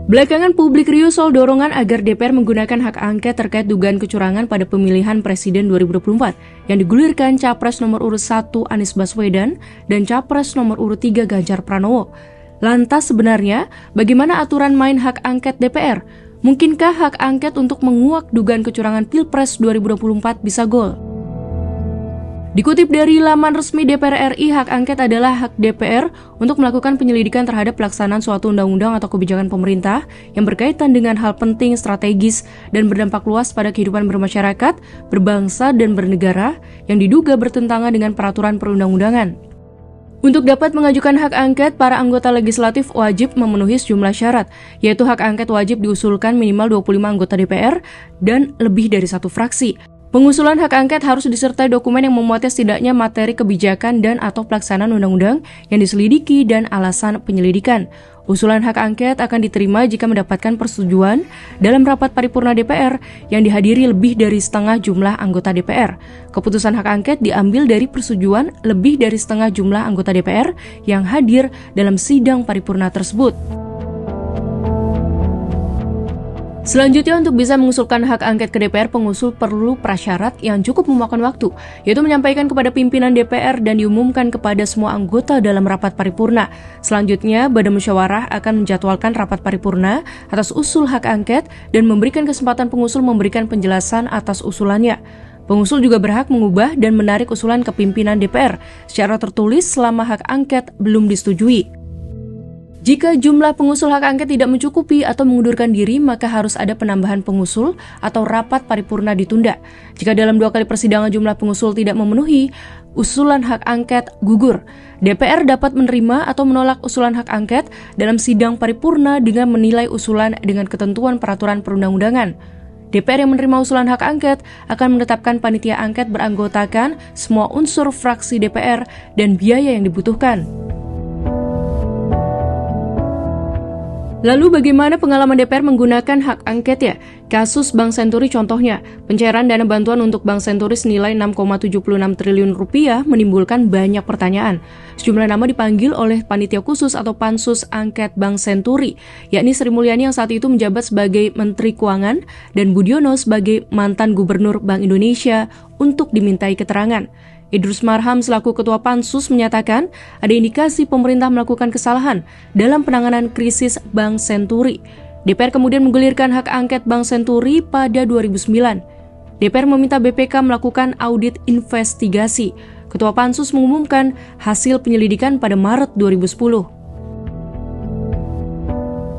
Belakangan publik riuh soal dorongan agar DPR menggunakan hak angket terkait dugaan kecurangan pada pemilihan Presiden 2024 yang digulirkan Capres nomor urut 1 Anies Baswedan dan Capres nomor urut 3 Ganjar Pranowo. Lantas sebenarnya, bagaimana aturan main hak angket DPR? Mungkinkah hak angket untuk menguak dugaan kecurangan Pilpres 2024 bisa gol? Dikutip dari laman resmi DPR RI, hak angket adalah hak DPR untuk melakukan penyelidikan terhadap pelaksanaan suatu undang-undang atau kebijakan pemerintah yang berkaitan dengan hal penting, strategis, dan berdampak luas pada kehidupan bermasyarakat, berbangsa, dan bernegara yang diduga bertentangan dengan peraturan perundang-undangan. Untuk dapat mengajukan hak angket, para anggota legislatif wajib memenuhi sejumlah syarat, yaitu hak angket wajib diusulkan minimal 25 anggota DPR dan lebih dari satu fraksi. Pengusulan hak angket harus disertai dokumen yang memuatnya setidaknya materi kebijakan dan atau pelaksanaan undang-undang yang diselidiki dan alasan penyelidikan. Usulan hak angket akan diterima jika mendapatkan persetujuan dalam rapat paripurna DPR yang dihadiri lebih dari setengah jumlah anggota DPR. Keputusan hak angket diambil dari persetujuan lebih dari setengah jumlah anggota DPR yang hadir dalam sidang paripurna tersebut. Selanjutnya, untuk bisa mengusulkan hak angket ke DPR, pengusul perlu prasyarat yang cukup memakan waktu, yaitu menyampaikan kepada pimpinan DPR dan diumumkan kepada semua anggota dalam rapat paripurna. Selanjutnya, Badan Musyawarah akan menjadwalkan rapat paripurna atas usul hak angket dan memberikan kesempatan pengusul memberikan penjelasan atas usulannya. Pengusul juga berhak mengubah dan menarik usulan ke pimpinan DPR secara tertulis selama hak angket belum disetujui. Jika jumlah pengusul hak angket tidak mencukupi atau mengundurkan diri, maka harus ada penambahan pengusul atau rapat paripurna ditunda. Jika dalam 2 kali persidangan jumlah pengusul tidak memenuhi, usulan hak angket gugur. DPR dapat menerima atau menolak usulan hak angket dalam sidang paripurna dengan menilai usulan dengan ketentuan peraturan perundang-undangan. DPR yang menerima usulan hak angket akan menetapkan panitia angket beranggotakan semua unsur fraksi DPR dan biaya yang dibutuhkan. Lalu bagaimana pengalaman DPR menggunakan hak angket ya? Kasus Bank Senturi contohnya, pencairan dana bantuan untuk Bank Senturi senilai 6,76 triliun rupiah menimbulkan banyak pertanyaan. Sejumlah nama dipanggil oleh panitia khusus atau pansus angket Bank Senturi, yakni Sri Mulyani yang saat itu menjabat sebagai Menteri Keuangan dan Budiono sebagai mantan Gubernur Bank Indonesia untuk dimintai keterangan. Idrus Marham selaku Ketua Pansus menyatakan ada indikasi pemerintah melakukan kesalahan dalam penanganan krisis Bank Senturi. DPR kemudian menggulirkan hak angket Bank Senturi pada 2009. DPR meminta BPK melakukan audit investigasi. Ketua Pansus mengumumkan hasil penyelidikan pada Maret 2010.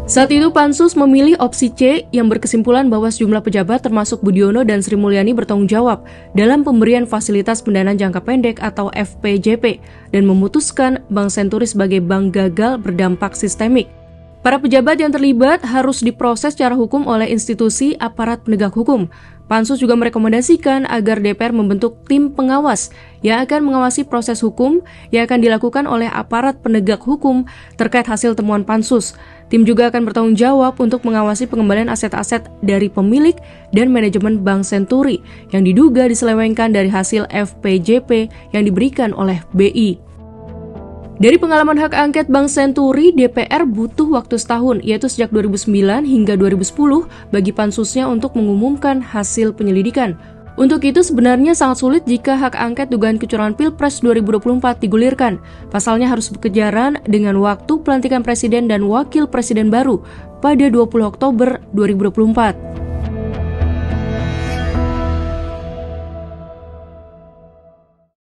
Saat itu Pansus memilih opsi C yang berkesimpulan bahwa sejumlah pejabat termasuk Budiono dan Sri Mulyani bertanggung jawab dalam pemberian fasilitas pendanaan jangka pendek atau FPJP dan memutuskan Bank Senturi sebagai bank gagal berdampak sistemik. Para pejabat yang terlibat harus diproses secara hukum oleh institusi aparat penegak hukum. Pansus juga merekomendasikan agar DPR membentuk tim pengawas yang akan mengawasi proses hukum yang akan dilakukan oleh aparat penegak hukum terkait hasil temuan Pansus. Tim juga akan bertanggung jawab untuk mengawasi pengembalian aset-aset dari pemilik dan manajemen Bank Senturi yang diduga diselewengkan dari hasil FPJP yang diberikan oleh BI. Dari pengalaman hak angket Bank Senturi, DPR butuh waktu setahun, yaitu sejak 2009 hingga 2010 bagi pansusnya untuk mengumumkan hasil penyelidikan. Untuk itu sebenarnya sangat sulit jika hak angket dugaan kecurangan Pilpres 2024 digulirkan. Pasalnya harus berkejaran dengan waktu pelantikan presiden dan wakil presiden baru pada 20 Oktober 2024.